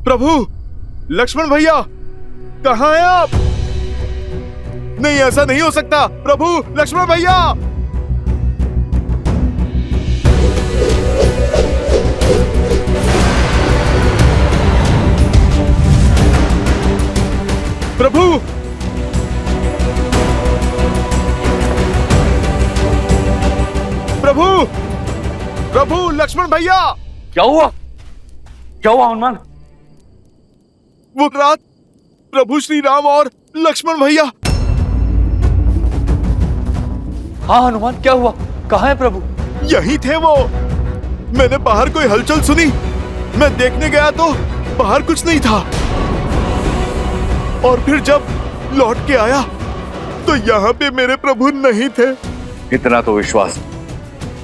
प्रभु, लक्ष्मण भैया, कहाँ हैं आप? नहीं, ऐसा नहीं हो सकता। प्रभु, लक्ष्मण भैया। प्रभु, प्रभु, प्रभु, लक्ष्मण भैया। क्या हुआ? क्या हुआ हनुमान? वो रात प्रभु श्री राम और लक्ष्मण भैया। हाँ हनुमान, क्या हुआ? कहाँ है प्रभु? यही थे वो। मैंने बाहर कोई हलचल सुनी, मैं देखने गया तो बाहर कुछ नहीं था, और फिर जब लौट के आया तो यहाँ पे मेरे प्रभु नहीं थे। इतना तो विश्वास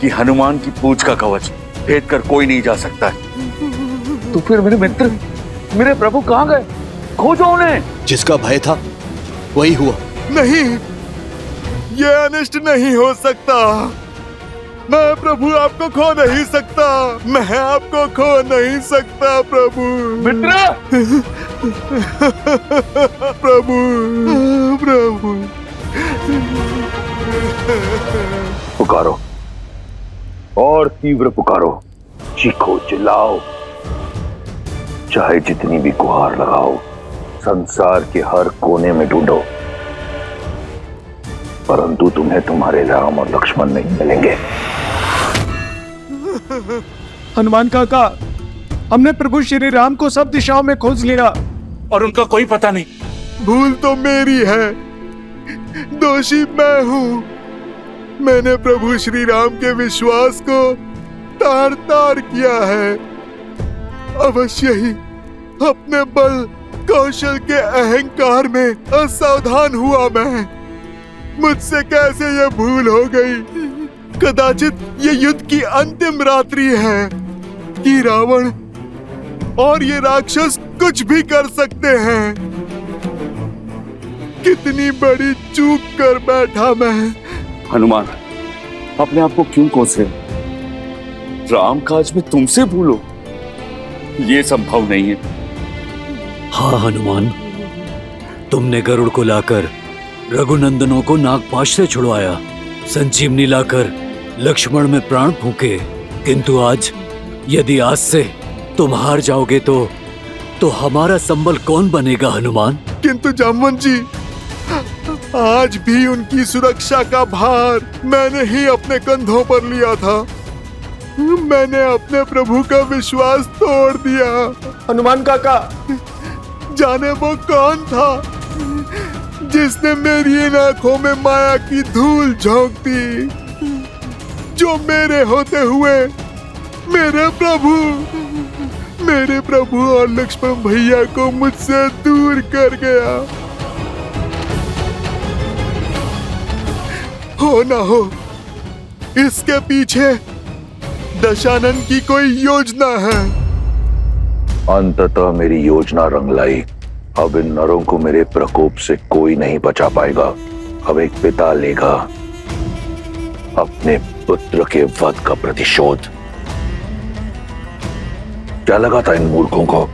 कि हनुमान की पूंछ का कवच भेद कर कोई नहीं जा सकता है। तो फिर मेरे मित्र, मेरे प्रभु कहाँ गए? खोजो उन्हें। जिसका भय था वही हुआ। नहीं, ये अनिष्ट नहीं हो सकता। मैं प्रभु आपको खो नहीं सकता। मैं आपको खो नहीं सकता प्रभु। मित्र, प्रभु, प्रभु। पुकारो और तीव्र पुकारो, चीखो, चिल्लाओ, चाहे जितनी भी गुहार लगाओ, संसार के हर कोने में ढूंढो, परंतु तुम्हें तुम्हारे राम और लक्ष्मण नहीं मिलेंगे। हनुमान काका, हमने प्रभु श्री राम को सब दिशाओं में खोज लिया और उनका कोई पता नहीं। भूल तो मेरी है, दोषी मैं हूँ। मैंने प्रभु श्री राम के विश्वास को तार तार किया है। अवश्य ही अपने बल कौशल के अहंकार में असावधान हुआ मैं। मुझसे कैसे ये भूल हो गई? कदाचित ये युद्ध की अंतिम रात्रि है कि रावण और ये राक्षस कुछ भी कर सकते हैं। कितनी बड़ी चूक कर बैठा मैं। हनुमान, अपने आप को क्यों कोस रहे? राम काज में तुमसे भूलो, ये संभव नहीं है। हाँ हनुमान, तुमने गरुड़ को लाकर रघुनंदनों को नागपाश से छुड़वाया, संजीवनी लाकर लक्ष्मण में प्राण फूंके, किंतु आज यदि आज से तुम हार जाओगे तो हमारा संबल कौन बनेगा हनुमान? किंतु जामवंत जी, आज भी उनकी सुरक्षा का भार मैंने ही अपने कंधों पर लिया था। मैंने अपने प्रभु का विश्वास तोड़ दिया। हनुमान काका, जाने वो कौन था जिसने मेरी इन आंखों में माया की धूल झोंक दी, जो मेरे होते हुए मेरे प्रभु और लक्ष्मण भैया को मुझसे दूर कर गया। हो ना हो, इसके पीछे दशानन की कोई योजना है। अंततः मेरी योजना रंग लाई। अब इन नरों को मेरे प्रकोप से कोई नहीं बचा पाएगा। अब एक पिता लेगा अपने पुत्र के वध का प्रतिशोध। क्या लगा था इन मूर्खों को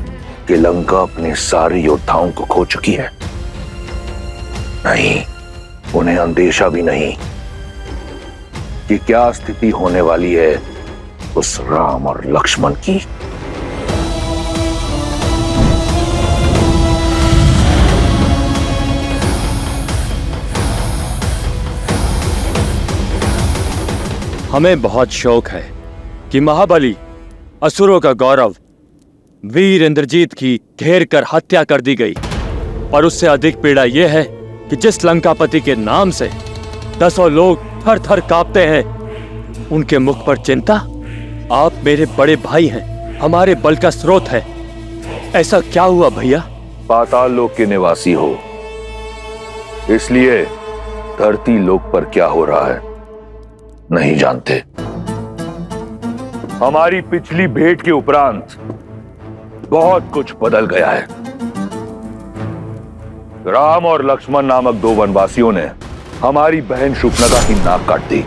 कि लंका अपने सारे योद्धाओं को खो चुकी है? नहीं, उन्हें अंदेशा भी नहीं कि क्या स्थिति होने वाली है उस राम और लक्ष्मण की। हमें बहुत शौक है कि महाबली असुरों का गौरव वीर इंद्रजीत की घेर कर हत्या कर दी गई, और उससे अधिक पीड़ा यह है कि जिस लंकापति के नाम से दसों लोग थर थर कांपते हैं, उनके मुख पर चिंता। आप मेरे बड़े भाई हैं, हमारे बल का स्रोत है। ऐसा क्या हुआ भैया? पाताल लोक के निवासी हो, इसलिए धरती लोक पर क्या हो रहा है नहीं जानते। हमारी पिछली भेंट के उपरांत बहुत कुछ बदल गया है। राम और लक्ष्मण नामक दो वनवासियों ने हमारी बहन शूर्पणखा की नाक काट दी,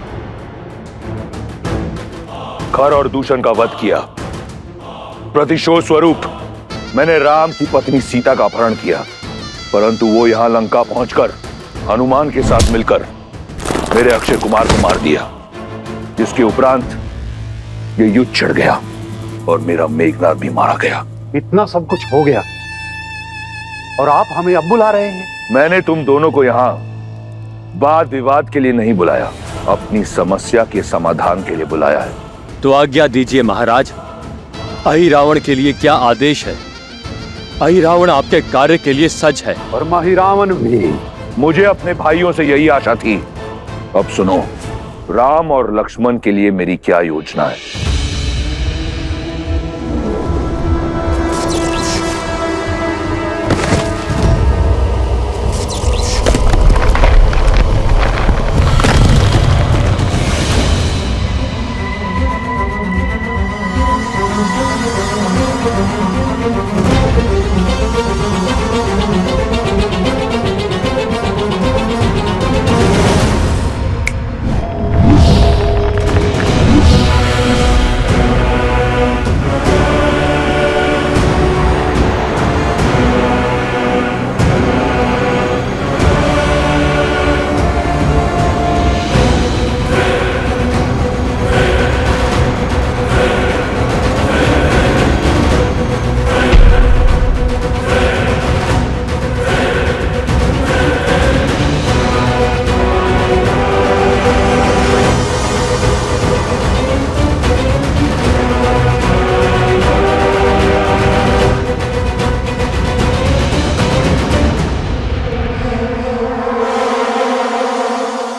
खर और दूषण का वध किया। प्रतिशोध स्वरूप मैंने राम की पत्नी सीता का अपहरण किया, परंतु वो यहां लंका पहुंचकर हनुमान के साथ मिलकर मेरे अक्षय कुमार को मार दिया, जिसके उपरांत ये युद्ध छिड़ गया और मेरा मेघनाद भी मारा गया। इतना सब कुछ हो गया और आप हमें अब बुला रहे हैं? मैंने तुम दोनों को यहां वाद विवाद के लिए नहीं बुलाया, अपनी समस्या के समाधान के लिए बुलाया है। तो आज्ञा दीजिए महाराज, अहिरावण के लिए क्या आदेश है? अहिरावण आपके कार्य के लिए सज्ज है। और महिरावण भी। मुझे अपने भाइयों से यही आशा थी। अब सुनो, राम और लक्ष्मण के लिए मेरी क्या योजना है।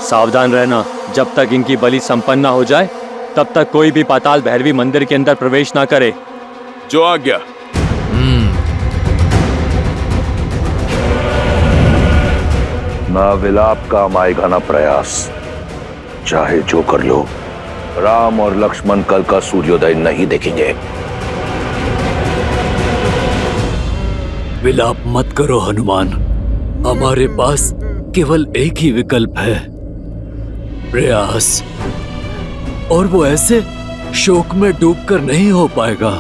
सावधान रहना, जब तक इनकी बलि संपन्न न हो जाए तब तक कोई भी पाताल भैरवी मंदिर के अंदर प्रवेश ना करे। जो आज्ञा। ना विलाप काम आएगा ना प्रयास, चाहे जो कर लो, राम और लक्ष्मण कल का सूर्योदय नहीं देखेंगे। विलाप मत करो हनुमान, हमारे पास केवल एक ही विकल्प है, प्रयास। और वो ऐसे शोक में डूबकर नहीं हो पाएगा।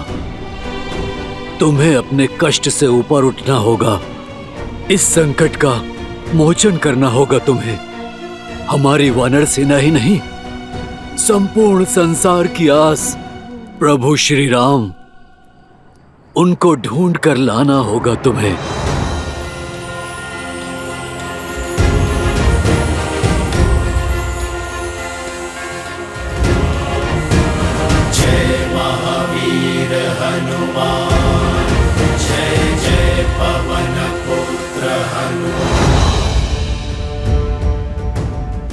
तुम्हें अपने कष्ट से ऊपर उठना होगा, इस संकट का मोचन करना होगा तुम्हें। हमारी वानर सेना ही नहीं, संपूर्ण संसार की आस प्रभु श्री राम, उनको ढूंढ कर लाना होगा तुम्हें।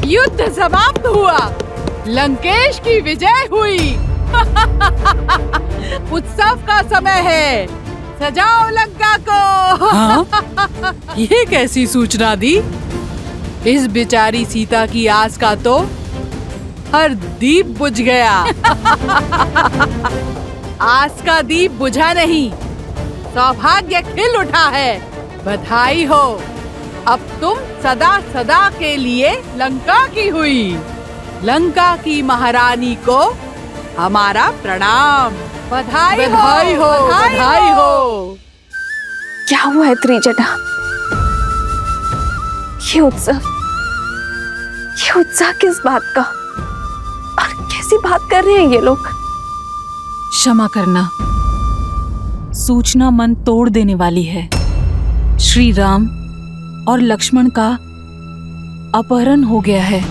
युद्ध समाप्त हुआ, लंकेश की विजय हुई। उत्सव का समय है, सजाओ लंका को। हाँ? ये कैसी सूचना दी? इस बेचारी सीता की आस का तो हर दीप बुझ गया। आस का दीप बुझा नहीं, सौभाग्य खिल उठा है। बधाई हो, अब तुम सदा सदा के लिए लंका की हुई। लंका की महारानी को हमारा प्रणाम। बधाई बधाई हो, बधाई हो। क्या हुआ है त्रिजटा? ये उत्साह किस बात का? और कैसी बात कर रहे हैं ये लोग? क्षमा करना, सूचना मन तोड़ देने वाली है। श्री राम और लक्ष्मण का अपहरण हो गया है।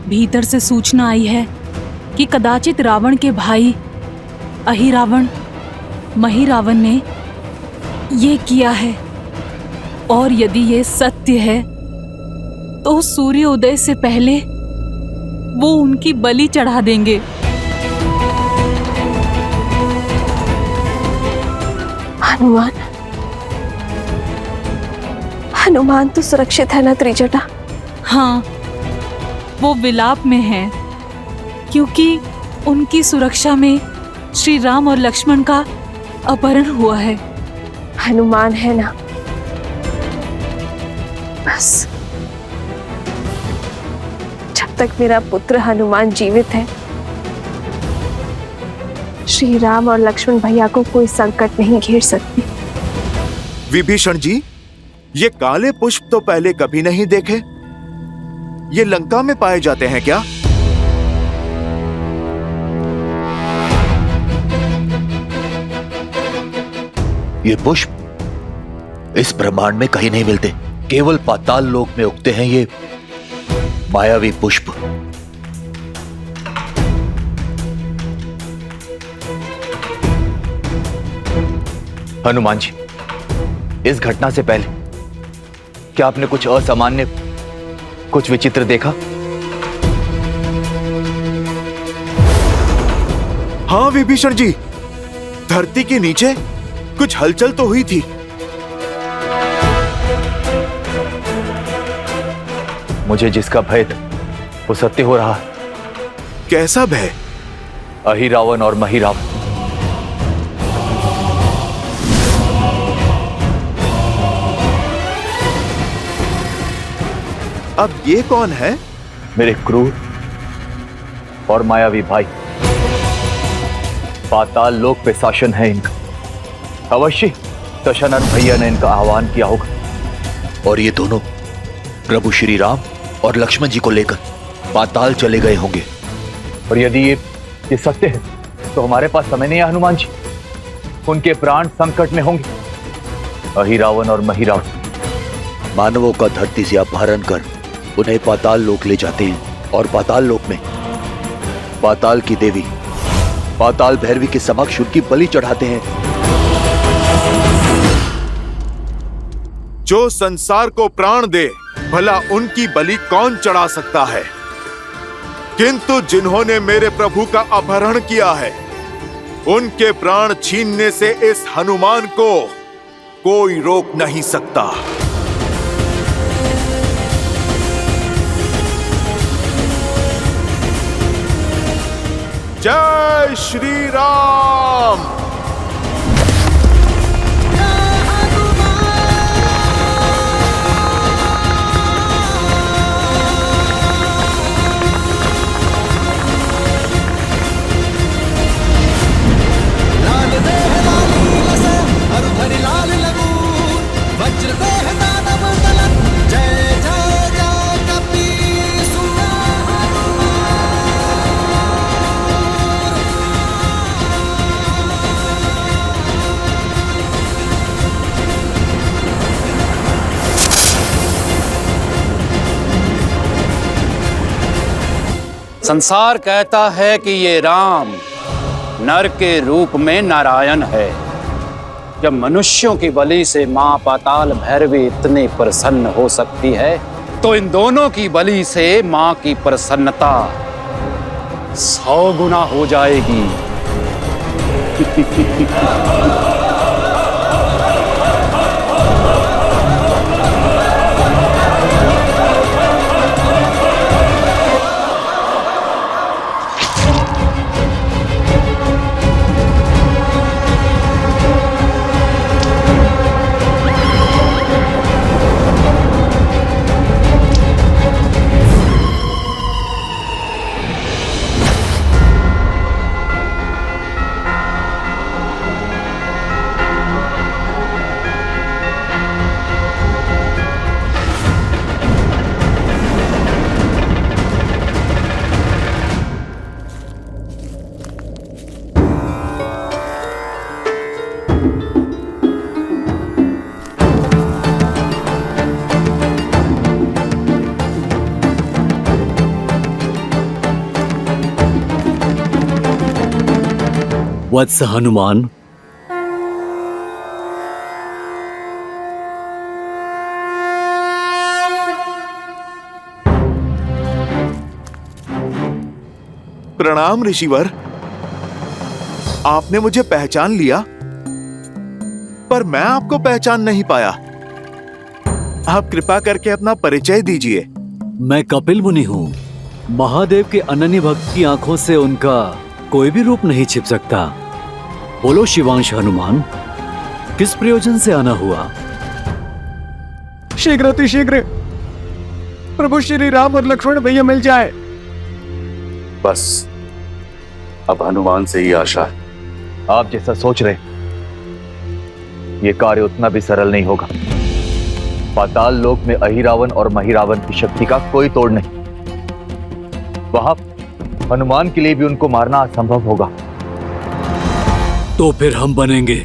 भीतर से सूचना आई है कि कदाचित रावण के भाई अहिरावण, महिरावण ने ये किया है। और यदि ये सत्य है तो सूर्योदय से पहले वो उनकी बलि चढ़ा देंगे। हनुमान तो सुरक्षित है ना त्रिजटा? हाँ, वो विलाप में है क्योंकि उनकी सुरक्षा में श्री राम और लक्ष्मण का अपहरण हुआ है। हनुमान है ना? बस जब तक मेरा पुत्र हनुमान जीवित है, श्री राम और लक्ष्मण भैया को कोई संकट नहीं घेर सकती। विभीषण जी, ये काले पुष्प तो पहले कभी नहीं देखे। ये लंका में पाए जाते हैं क्या? ये पुष्प इस ब्रह्मांड में कहीं नहीं मिलते, केवल पाताल लोक में उगते हैं ये मायावी पुष्प। हनुमान जी, इस घटना से पहले क्या आपने कुछ असामान्य, कुछ विचित्र देखा? हाँ विभीषण जी, धरती के नीचे कुछ हलचल तो हुई थी। मुझे जिसका भय था वो सत्य हो रहा है। कैसा भय? अहिरावण और महिरावण। अब ये कौन है? मेरे क्रूर और मायावी भाई। पाताल लोक पे शासन है इनका। अवश्य दशरथ भैया ने इनका आह्वान किया होगा और ये दोनों प्रभु श्री राम और लक्ष्मण जी को लेकर पाताल चले गए होंगे। और यदि ये सत्य है तो हमारे पास समय नहीं है हनुमान जी। उनके प्राण संकट में होंगे। अहिरावण और महिरावण मानवों का धरती से अपहरण कर उन्हें पाताल लोक ले जाते हैं और पाताल लोक में पाताल की देवी पाताल भैरवी के समक्ष उनकी बलि चढ़ाते हैं। जो संसार को प्राण दे, भला उनकी बलि कौन चढ़ा सकता है? किंतु जिन्होंने मेरे प्रभु का अपहरण किया है, उनके प्राण छीनने से इस हनुमान को कोई रोक नहीं सकता। जय श्री राम। संसार कहता है कि ये राम नर के रूप में नारायण है। जब मनुष्यों की बलि से मां पाताल भैरवी इतनी प्रसन्न हो सकती है, तो इन दोनों की बलि से मां की प्रसन्नता 100 गुना हो जाएगी। वत्स हनुमान, प्रणाम ऋषिवर। आपने मुझे पहचान लिया, पर मैं आपको पहचान नहीं पाया। आप कृपा करके अपना परिचय दीजिए। मैं कपिल मुनि हूँ। महादेव के अनन्य भक्त की आंखों से उनका कोई भी रूप नहीं छिप सकता। बोलो शिवांश हनुमान, किस प्रयोजन से आना हुआ? शीघ्र अतिशीघ्र प्रभु श्री राम और लक्ष्मण भैया मिल जाए। बस अब हनुमान से ही आशा है। आप जैसा सोच रहे ये कार्य उतना भी सरल नहीं होगा। पाताल लोक में अहिरावण और महिरावण की शक्ति का कोई तोड़ नहीं। वहां हनुमान के लिए भी उनको मारना असंभव होगा। तो फिर हम बनेंगे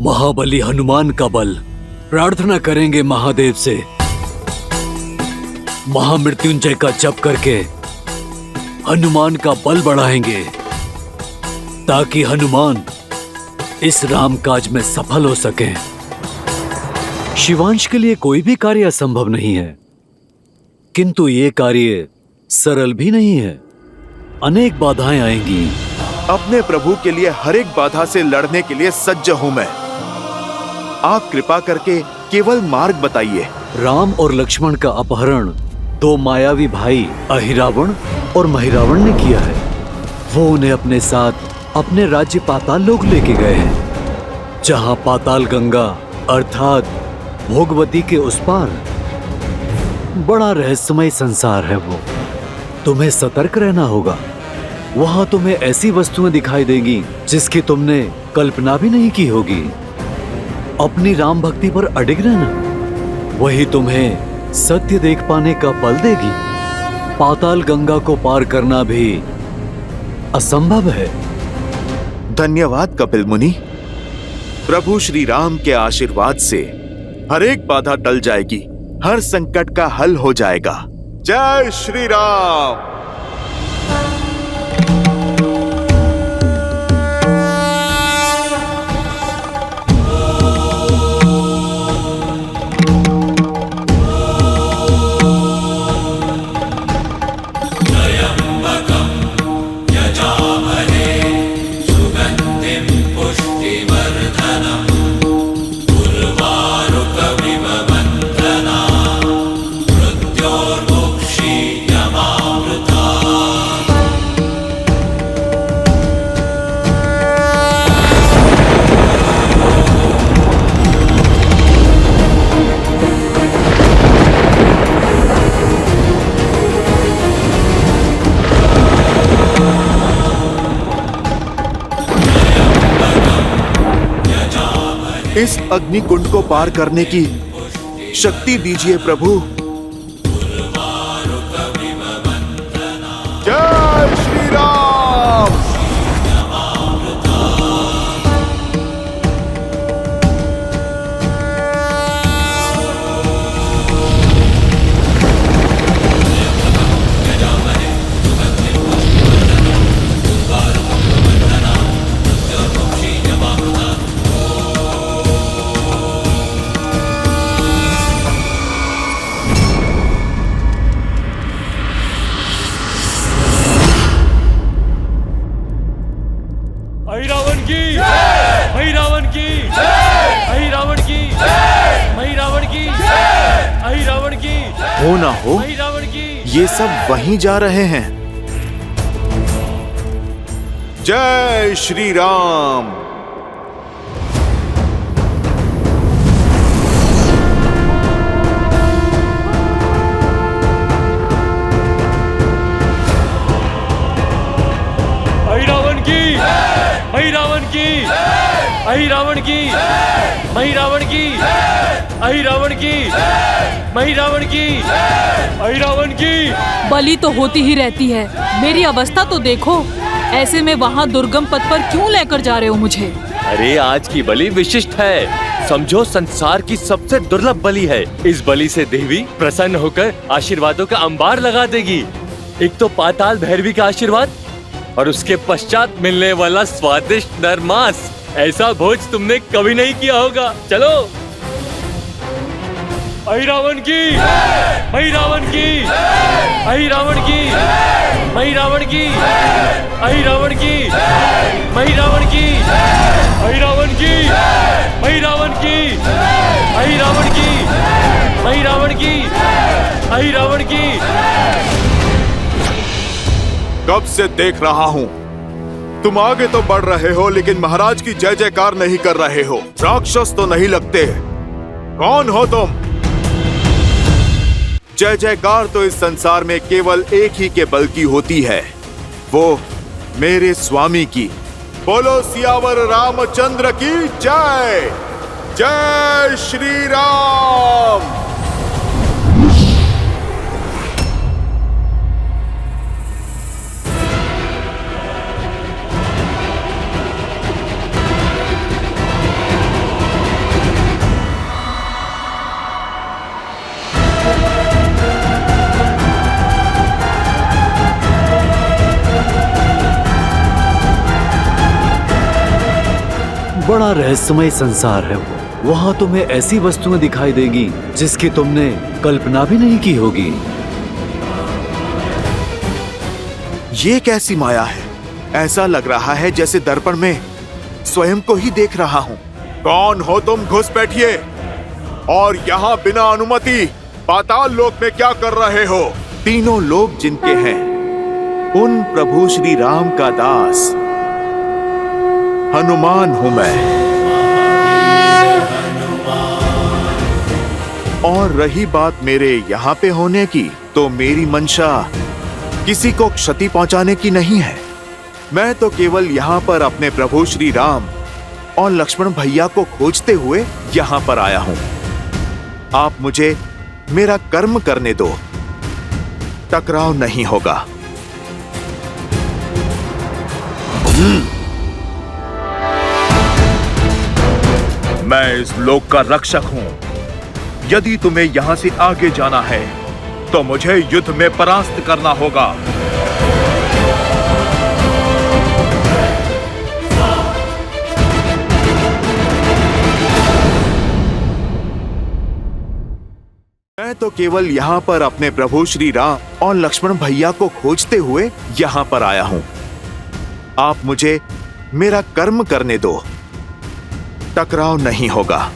महाबली हनुमान का बल। प्रार्थना करेंगे महादेव से, महामृत्युंजय का जप करके हनुमान का बल बढ़ाएंगे ताकि हनुमान इस राम काज में सफल हो सके। शिवांश के लिए कोई भी कार्य असंभव नहीं है, किंतु ये कार्य सरल भी नहीं है। अनेक बाधाएं आएंगी। अपने प्रभु के लिए हर एक बाधा से लड़ने के लिए सज्ज हूं मैं। आप कृपा करके केवल मार्ग बताइए। राम और लक्ष्मण का अपहरण दो मायावी भाई अहिरावण और महिरावण ने किया है। वो उन्हें अपने साथ अपने राज्य पाताल लोक लेके गए हैं, जहां पाताल गंगा अर्थात भोगवती के उस पार बड़ा रहस्यमय संसार है। वो तुम्हें सतर्क रहना होगा। वहां तुम्हें ऐसी वस्तुएं दिखाई देंगी जिसकी तुमने कल्पना भी नहीं की होगी। अपनी राम भक्ति पर अडिग रहना, वही तुम्हें सत्य देख पाने का बल देगी। पाताल गंगा को पार करना भी असंभव है। धन्यवाद कपिल मुनि। प्रभु श्री राम के आशीर्वाद से हर एक बाधा टल जाएगी, हर संकट का हल हो जाएगा। जय श्री राम। इस अग्निकुंड को पार करने की शक्ति दीजिए प्रभु। जय श्री राम। हो ना हो, ये सब वहीं जा रहे हैं। जय श्री राम। अहिरावण की, अहिरावण की, अहिरावण की, महिरावण की, अहिरावण की, महिरावण की, अहिरावण की। बलि तो होती ही रहती है। मेरी अवस्था तो देखो। ऐसे में वहाँ दुर्गम पथ पर क्यों लेकर जा रहे हो मुझे? अरे आज की बलि विशिष्ट है। समझो संसार की सबसे दुर्लभ बलि है। इस बलि से देवी प्रसन्न होकर आशीर्वादों का अंबार लगा देगी। एक तो पाताल भैरवी का आशीर्वाद और उसके पश्चात मिलने वाला स्वादिष्ट नरमांस। ऐसा भोज तुमने कभी नहीं किया होगा। चलो। अहिरावण की, महिरावण की, अहिरावण की, महिरावण की, अहिरावण की, महिरावण की, अहिरावण की, महिरावण की, अहिरावण की, महिरावण की, अहिरावण की। कब से देख रहा हूँ, तुम आगे तो बढ़ रहे हो लेकिन महाराज की जय जयकार नहीं कर रहे हो। राक्षस तो नहीं लगते। कौन हो तुम? जय जयकार तो इस संसार में केवल एक ही के बल की होती है, वो मेरे स्वामी की, बोलो सियावर रामचंद्र की जय। जय श्री राम। बड़ा रहस्यमय संसार है वो। वहाँ तुम्हें ऐसी वस्तुएं दिखाई देगी जिसकी तुमने कल्पना भी नहीं की होगी। ये कैसी माया है? ऐसा लग रहा है जैसे दर्पण में स्वयं को ही देख रहा हूँ। कौन हो तुम? घुस बैठिए। और यहाँ बिना अनुमति पाताल लोक में क्या कर रहे हो? तीनों लोक जिनके हैं उन प्रभु श्री राम का दास हनुमान हूं मैं। और रही बात मेरे यहाँ पे होने की, तो मेरी मंशा किसी को क्षति पहुंचाने की नहीं है। मैं तो केवल यहाँ पर अपने प्रभु श्री राम और लक्ष्मण भैया को खोजते हुए यहाँ पर आया हूं। आप मुझे मेरा कर्म करने दो, टकराव नहीं होगा। मैं इस लोक का रक्षक हूं। यदि तुम्हें यहां से आगे जाना है तो मुझे युद्ध में परास्त करना होगा। मैं तो केवल यहाँ पर अपने प्रभु श्री राम और लक्ष्मण भैया को खोजते हुए यहाँ पर आया हूं। आप मुझे मेरा कर्म करने दो, टकराव नहीं होगा।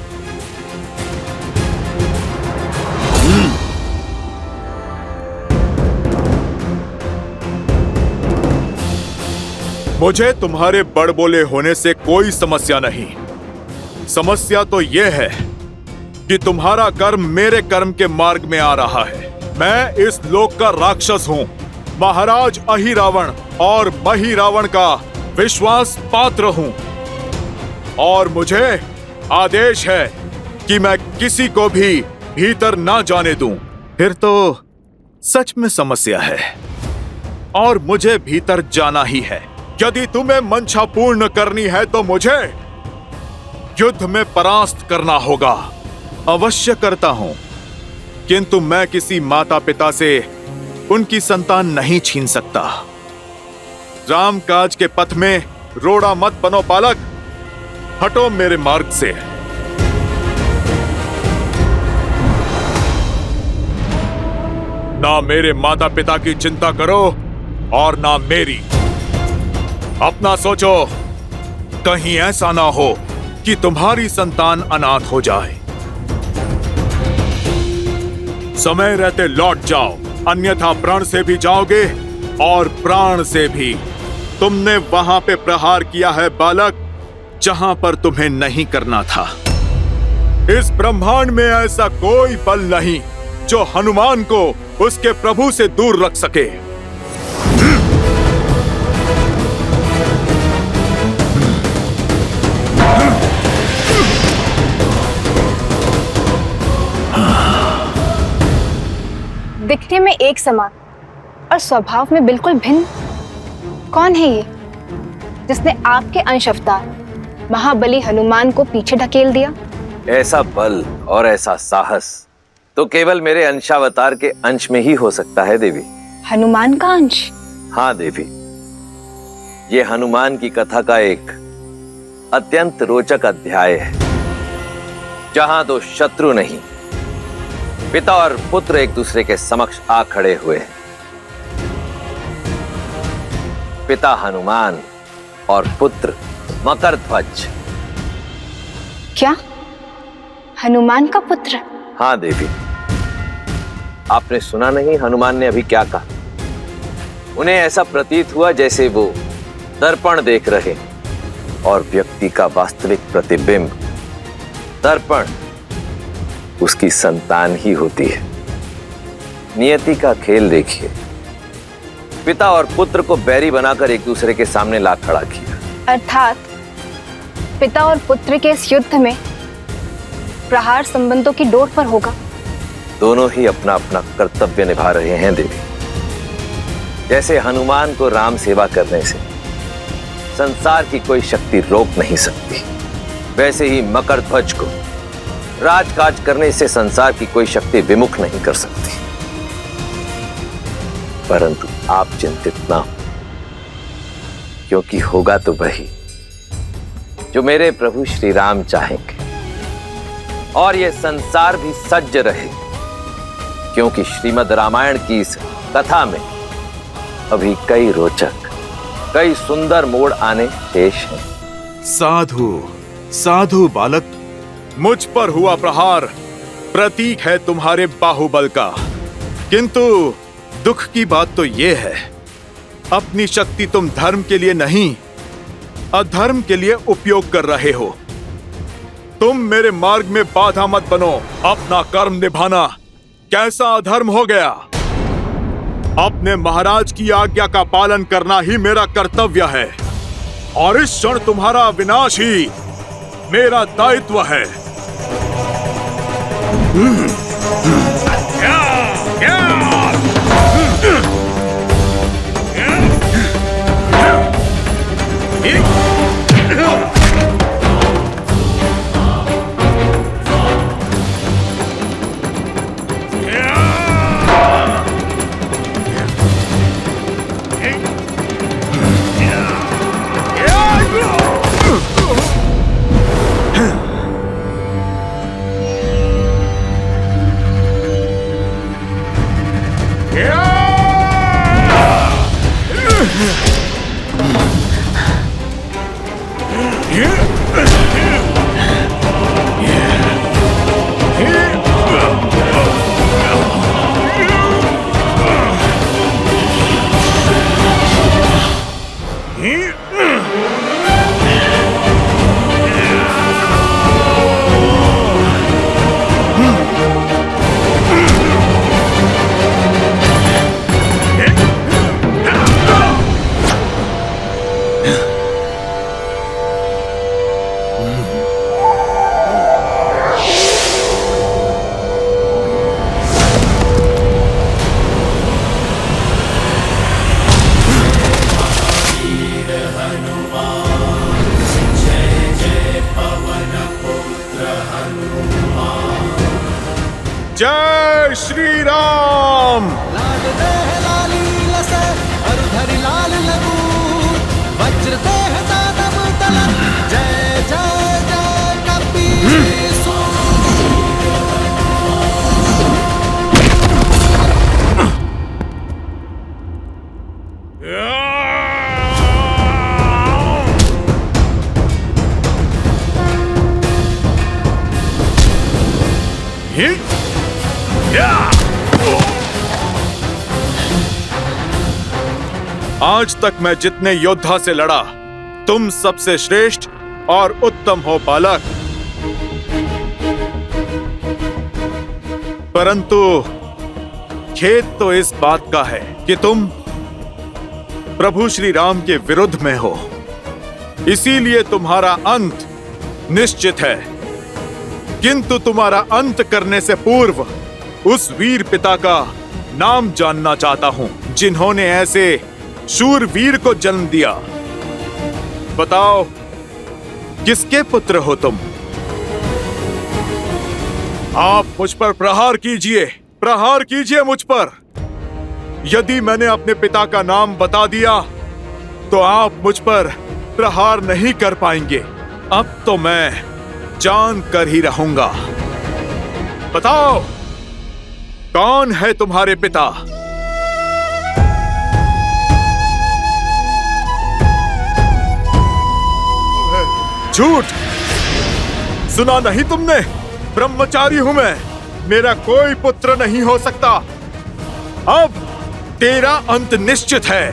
मुझे तुम्हारे बड़बोले होने से कोई समस्या नहीं। समस्या तो यह है कि तुम्हारा कर्म मेरे कर्म के मार्ग में आ रहा है। मैं इस लोक का राक्षस हूं, महाराज अहिरावण और महिरावण का विश्वास पात्र हूं। और मुझे आदेश है कि मैं किसी को भी भीतर ना जाने दूं। फिर तो सच में समस्या है और मुझे भीतर जाना ही है। यदि तुम्हें मंशा पूर्ण करनी है तो मुझे युद्ध में परास्त करना होगा। अवश्य करता हूं, किंतु मैं किसी माता पिता से उनकी संतान नहीं छीन सकता। रामकाज के पथ में रोड़ा मत बनो बालक, हटो मेरे मार्ग से। ना मेरे माता पिता की चिंता करो और ना मेरी। अपना सोचो, कहीं ऐसा ना हो कि तुम्हारी संतान अनाथ हो जाए। समय रहते लौट जाओ, अन्यथा प्राण से भी जाओगे और प्राण से भी। तुमने वहां पे प्रहार किया है बालक, जहां पर तुम्हें नहीं करना था। इस ब्रह्मांड में ऐसा कोई बल नहीं जो हनुमान को उसके प्रभु से दूर रख सके। दिखने में एक समान और स्वभाव में बिल्कुल भिन्न। कौन है ये जिसने आपके अंश अवतार महाबली हनुमान को पीछे ढकेल दिया? ऐसा बल और ऐसा साहस तो केवल मेरे अंशावतार के अंश में ही हो सकता है देवी। हनुमान का अंश? हाँ देवी, ये हनुमान की कथा का एक अत्यंत रोचक अध्याय है, जहां दो शत्रु नहीं, पिता और पुत्र एक दूसरे के समक्ष आ खड़े हुए हैं। पिता हनुमान और पुत्र मकरध्वज। क्या हनुमान का पुत्र? हाँ देवी, आपने सुना नहीं हनुमान ने अभी क्या कहा? उन्हें ऐसा प्रतीत हुआ जैसे वो दर्पण देख रहे और व्यक्ति का वास्तविक प्रतिबिंब दर्पण उसकी संतान ही होती है। नियति का खेल देखिए, पिता और पुत्र को बैरी बनाकर एक दूसरे के सामने ला खड़ा किया। अर्थात पिता और पुत्र के इस युद्ध में प्रहार संबंधों की डोर पर होगा। दोनों ही अपना अपना कर्तव्य निभा रहे हैं देवी। जैसे हनुमान को राम सेवा करने से संसार की कोई शक्ति रोक नहीं सकती, वैसे ही मकरध्वज को राजकाज करने से संसार की कोई शक्ति विमुख नहीं कर सकती। परंतु आप चिंतित ना हो, क्योंकि होगा तो वही जो मेरे प्रभु श्री राम चाहेंगे, और यह संसार भी सज्ज रहे, क्योंकि श्रीमद् रामायण की इस कथा में अभी कई रोचक, कई सुंदर मोड़ आने शेष हैं। साधु साधु बालक, मुझ पर हुआ प्रहार प्रतीक है तुम्हारे बाहुबल का, किंतु दुख की बात तो यह है, अपनी शक्ति तुम धर्म के लिए नहीं, अधर्म के लिए उपयोग कर रहे हो। तुम मेरे मार्ग में बाधा मत बनो। अपना कर्म निभाना कैसा अधर्म हो गया? अपने महाराज की आज्ञा का पालन करना ही मेरा कर्तव्य है, और इस क्षण तुम्हारा विनाश ही मेरा दायित्व है। जय श्री राम। जय जय जय कपीस। आज तक मैं जितने योद्धा से लड़ा, तुम सबसे श्रेष्ठ और उत्तम हो बालक। परंतु खेद तो इस बात का है कि तुम प्रभु श्री राम के विरुद्ध में हो, इसीलिए तुम्हारा अंत निश्चित है। किंतु तुम्हारा अंत करने से पूर्व उस वीर पिता का नाम जानना चाहता हूं, जिन्होंने ऐसे शूरवीर को जन्म दिया। बताओ, किसके पुत्र हो तुम? आप मुझ पर प्रहार कीजिए मुझ पर। यदि मैंने अपने पिता का नाम बता दिया तो आप मुझ पर प्रहार नहीं कर पाएंगे। अब तो मैं जान कर ही रहूंगा। बताओ, कौन है तुम्हारे पिता? झूठ! सुना नहीं तुमने? ब्रह्मचारी हूं मैं, मेरा कोई पुत्र नहीं हो सकता। अब तेरा अंत निश्चित है।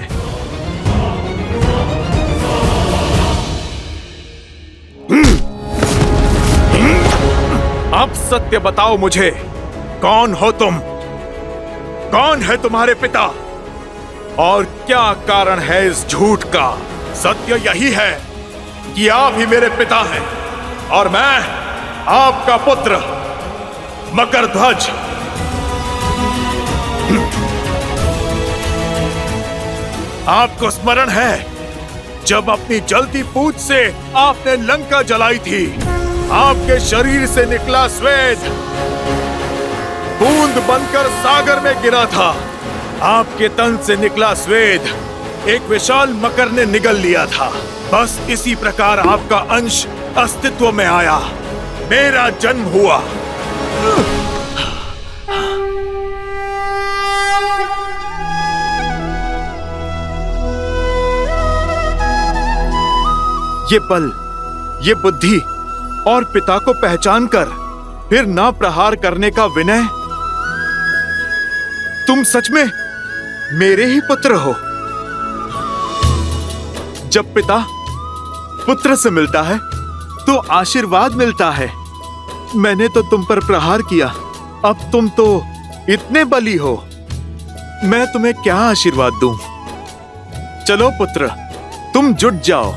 अब सत्य बताओ मुझे, कौन हो तुम? कौन है तुम्हारे पिता? और क्या कारण है इस झूठ का? सत्य यही है, कि आप ही मेरे पिता हैं और मैं आपका पुत्र मकरध्वज। आपको स्मरण है जब अपनी जलती पूंछ से आपने लंका जलाई थी, आपके शरीर से निकला स्वेद बूंद बनकर सागर में गिरा था। आपके तन से निकला स्वेद एक विशाल मकर ने निगल लिया था। बस इसी प्रकार आपका अंश अस्तित्व में आया, मेरा जन्म हुआ। ये बल, ये बुद्धि और पिता को पहचान कर फिर ना प्रहार करने का विनय, तुम सच में मेरे ही पुत्र हो। जब पिता पुत्र से मिलता है तो आशीर्वाद मिलता है। मैंने तो तुम पर प्रहार किया, अब तुम तो इतने बली हो, मैं तुम्हें क्या आशीर्वाद दूं? चलो पुत्र, तुम जुट जाओ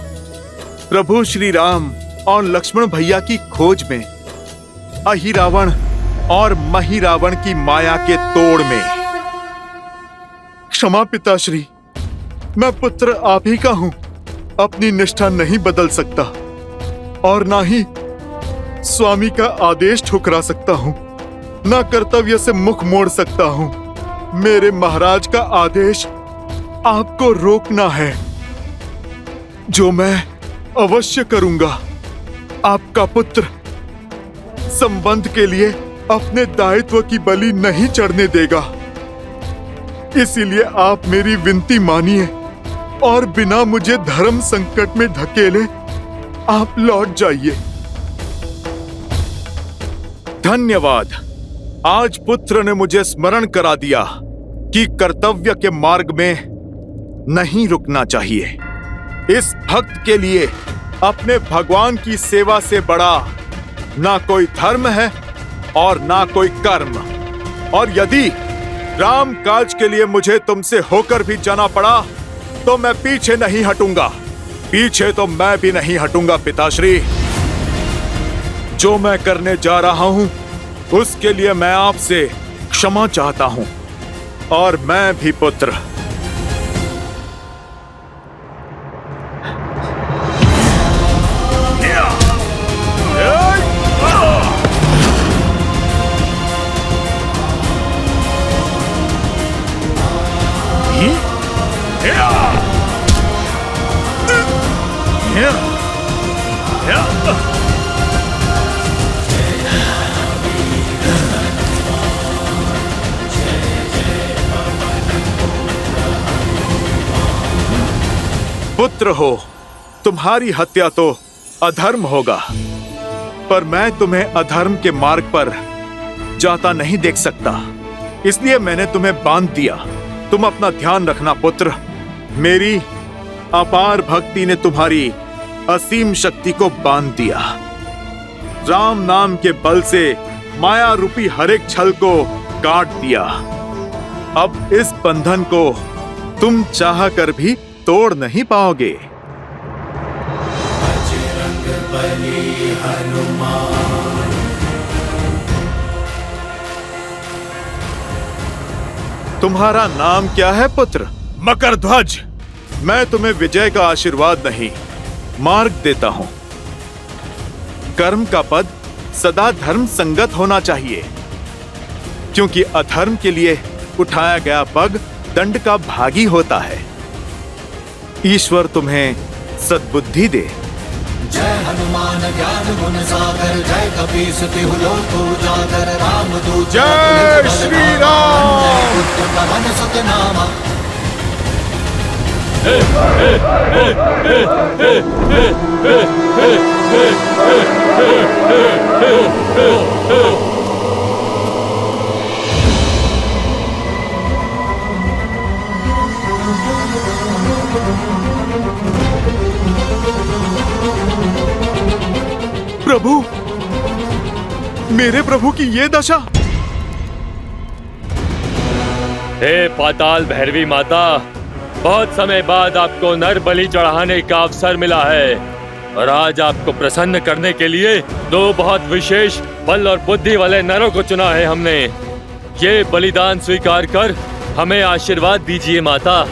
प्रभु श्री राम और लक्ष्मण भैया की खोज में, अहिरावण और महिरावण की माया के तोड़ में। क्षमा पिताश्री, मैं पुत्र आप ही का हूं, अपनी निष्ठा नहीं बदल सकता और ना ही स्वामी का आदेश ठुकरा सकता हूं, ना कर्तव्य से मुख मोड़ सकता हूं। मेरे महाराज का आदेश आपको रोकना है, जो मैं अवश्य करूंगा। आपका पुत्र संबंध के लिए अपने दायित्व की बलि नहीं चढ़ने देगा, इसीलिए आप मेरी विनती मानिए और बिना मुझे धर्म संकट में धकेले आप लौट जाइए। धन्यवाद, आज पुत्र ने मुझे स्मरण करा दिया कि कर्तव्य के मार्ग में नहीं रुकना चाहिए। इस भक्त के लिए अपने भगवान की सेवा से बड़ा ना कोई धर्म है और ना कोई कर्म। और यदि राम काज के लिए मुझे तुमसे होकर भी जाना पड़ा तो मैं पीछे नहीं हटूंगा, पीछे तो मैं भी नहीं हटूंगा पिताश्री। जो मैं करने जा रहा हूं उसके लिए मैं आपसे क्षमा चाहता हूं, और मैं भी पुत्र। पुत्र हो, तुम्हारी हत्या तो अधर्म होगा, पर मैं तुम्हें अधर्म के मार्ग पर जाता नहीं देख सकता, इसलिए मैंने तुम्हें बांध दिया। तुम अपना ध्यान रखना पुत्र, मेरी अपार भक्ति ने तुम्हारी असीम शक्ति को बांध दिया। राम नाम के बल से माया रूपी हर एक छल को काट दिया। अब इस बंधन को तुम चाह कर भी तोड़ नहीं पाओगे। तुम्हारा नाम क्या है पुत्र? मकरध्वज। मैं तुम्हें विजय का आशीर्वाद नहीं, मार्ग देता हूं। कर्म का पद सदा धर्म संगत होना चाहिए, क्योंकि अधर्म के लिए उठाया गया पग दंड का भागी होता है। ईश्वर तुम्हें सद्बुद्धि दे। जय हनुमान ज्ञान गुण सागर, जय कपीस तिहु लोक उजागर, रामदूत जय श्री राम। पुत्र पवन सुत नामा। प्रभु, मेरे प्रभु की ये दशा। हे पाताल भैरवी माता, बहुत समय बाद आपको नर बलि चढ़ाने का अवसर मिला है। और आज आपको प्रसन्न करने के लिए दो बहुत विशेष बल और बुद्धि वाले नरों को चुना है हमने। ये बलिदान स्वीकार कर हमें आशीर्वाद दीजिए माता।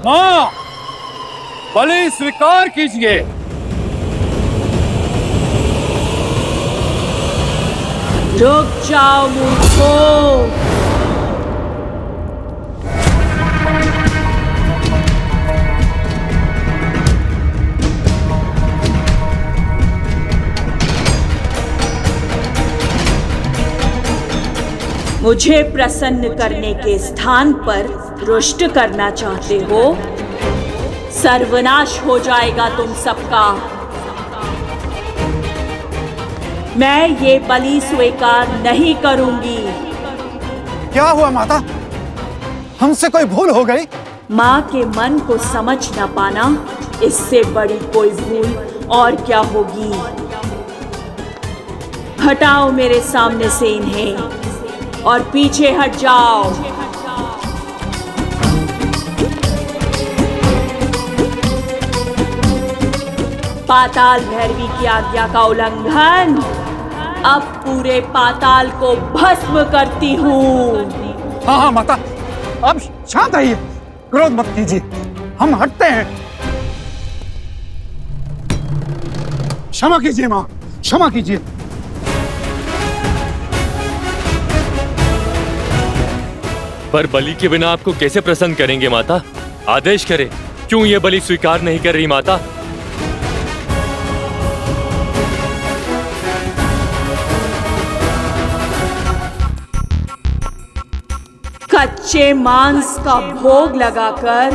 मां, बलि स्वीकार कीजिए। रुक जाओ मूर्खों। मुझे प्रसन्न करने के स्थान पर रुष्ट करना चाहते हो? सर्वनाश हो जाएगा तुम सबका। मैं ये बलि स्वीकार नहीं करूंगी। क्या हुआ माता? हमसे कोई भूल हो गई? माँ के मन को समझ न पाना, इससे बड़ी कोई भूल और क्या होगी। हटाओ मेरे सामने से इन्हें और पीछे हट जाओ। पाताल भैरवी की आज्ञा का उल्लंघन। अब पूरे पाताल को भस्म करती हूँ। हाँ हाँ माता, अब शांत रहिए, क्रोध मत कीजिए, हम हटते हैं। क्षमा कीजिए माँ, क्षमा कीजिए। पर बलि के बिना आपको कैसे प्रसन्न करेंगे माता? आदेश करें, क्यों ये बलि स्वीकार नहीं कर रही माता? कच्चे मांस का भोग लगाकर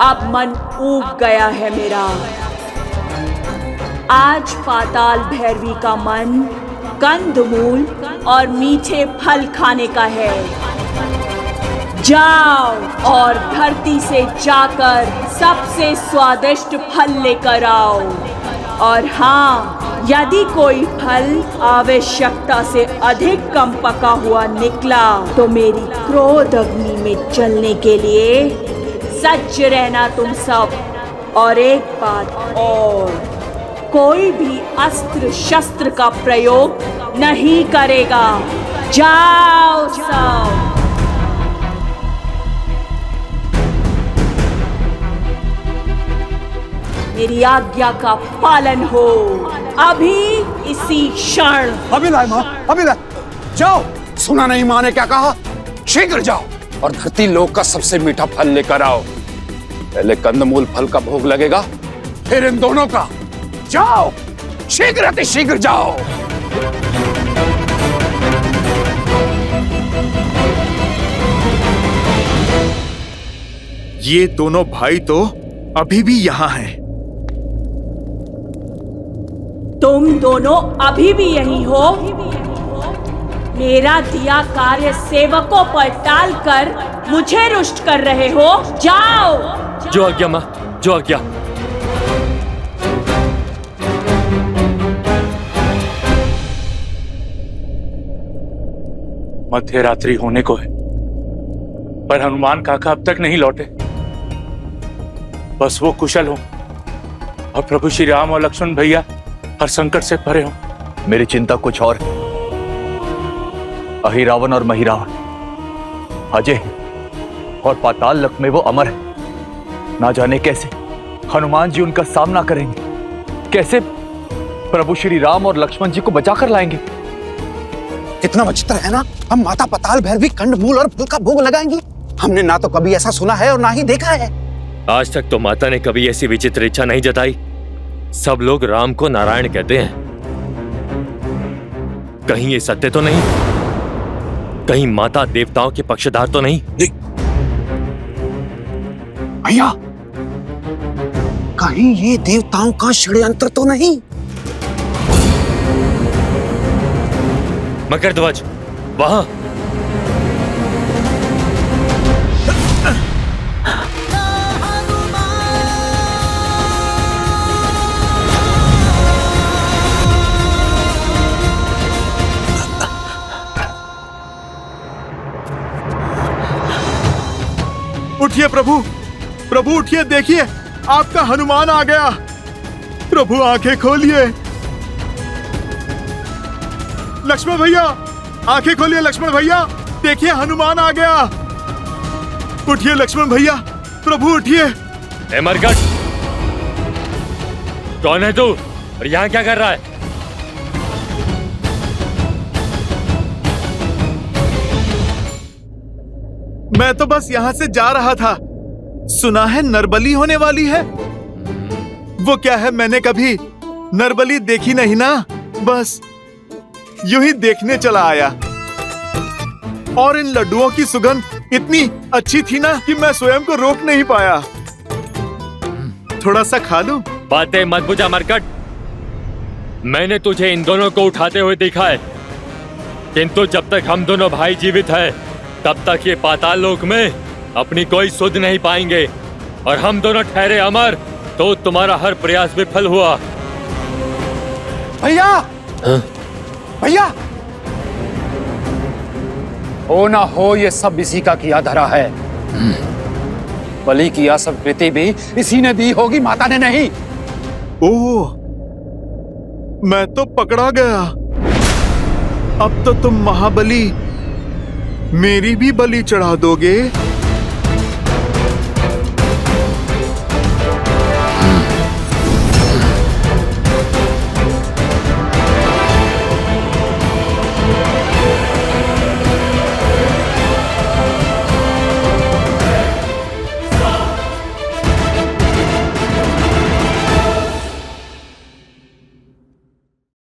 अब मन ऊब गया है मेरा। आज पाताल भैरवी का मन कंदमूल और मीठे फल खाने का है। जाओ और धरती से जाकर सबसे स्वादिष्ट फल लेकर आओ। और हाँ, यदि कोई फल आवश्यकता से अधिक कम पका हुआ निकला तो मेरी क्रोध अग्नि में जलने के लिए सज्ज रहना तुम सब। और एक बात और, कोई भी अस्त्र शस्त्र का प्रयोग नहीं करेगा। जाओ सब। मेरी आज्ञा का पालन हो अभी इसी क्षण। अभी लाए माँ, अभी लाए। जाओ। सुना नहीं माँ ने क्या कहा? शीघ्र जाओ और धरती लोक का सबसे मीठा फल लेकर आओ। पहले कंदमूल फल का भोग लगेगा, फिर इन दोनों का। जाओ, शीघ्र अति शीघ्र जाओ। ये दोनों भाई तो अभी भी यहाँ हैं। तुम दोनों अभी भी यहीं हो? मेरा दिया कार्य सेवकों पर टालकर मुझे रुष्ट कर रहे हो? जाओ। जो आज्ञा माँ, जो आज्ञा। मध्य रात्रि होने को है, पर हनुमान काका अब तक नहीं लौटे। बस वो कुशल हो और प्रभु श्री राम और लक्ष्मण भैया हर संकट से परे हो। मेरी चिंता कुछ और है। अहिरावण और महिरावण अजय हैं और पाताल लोक में वो अमर है। ना जाने कैसे हनुमान जी उनका सामना करेंगे, कैसे प्रभु श्री राम और लक्ष्मण जी को बचाकर लाएंगे। कितना विचित्र है ना, हम माता पताल भैरवी कंदमूल और फल का भोग लगाएंगे। हमने ना तो कभी ऐसा सुना है और ना ही देखा है। आज तक तो माता ने कभी ऐसी विचित्र इच्छा नहीं जताई। सब लोग राम को नारायण कहते हैं। कहीं ये सत्य तो नहीं? कहीं माता देवताओं के पक्षधर तो नहीं? भैया, कहीं ये देवताओं का षड्यंत्र तो नहीं? मकरध्वज, वहां। उठिए प्रभु, प्रभु उठिए, देखिए आपका हनुमान आ गया। प्रभु आंखें खोलिए। लक्ष्मण भैया, आंखें खोलिए। लक्ष्मण भैया, देखिए हनुमान आ गया। उठिए लक्ष्मण भैया, प्रभु उठिए। ए मरकट, कौन है तू और यहाँ क्या कर रहा है? मैं तो बस यहाँ से जा रहा था। सुना है नरबली होने वाली है। वो क्या है, मैंने कभी नरबली देखी नहीं ना, बस यूं ही देखने चला आया। और इन लड्डुओं की सुगंध इतनी अच्छी थी ना कि मैं स्वयं को रोक नहीं पाया। थोड़ा सा खा लूं? बातें मत बुझा मरकट। मैंने तुझे इन दोनों को उठाते हुए देखा है, किंतु जब तक हम दोनों भाई जीवित हैं तब तक ये पाताल लोक में अपनी कोई सुध नहीं पाएंगे। और हम दोनों ठहरे अमर तो तुम्हारा हर प्रयास विफल हुआ। भैया, भैया, हो ना हो ये सब इसी का किया धरा है। बलि की यह सब कृति भी इसी ने दी होगी, माता ने नहीं। ओह, मैं तो पकड़ा गया। अब तो तुम महाबली मेरी भी बलि चढ़ा दोगे।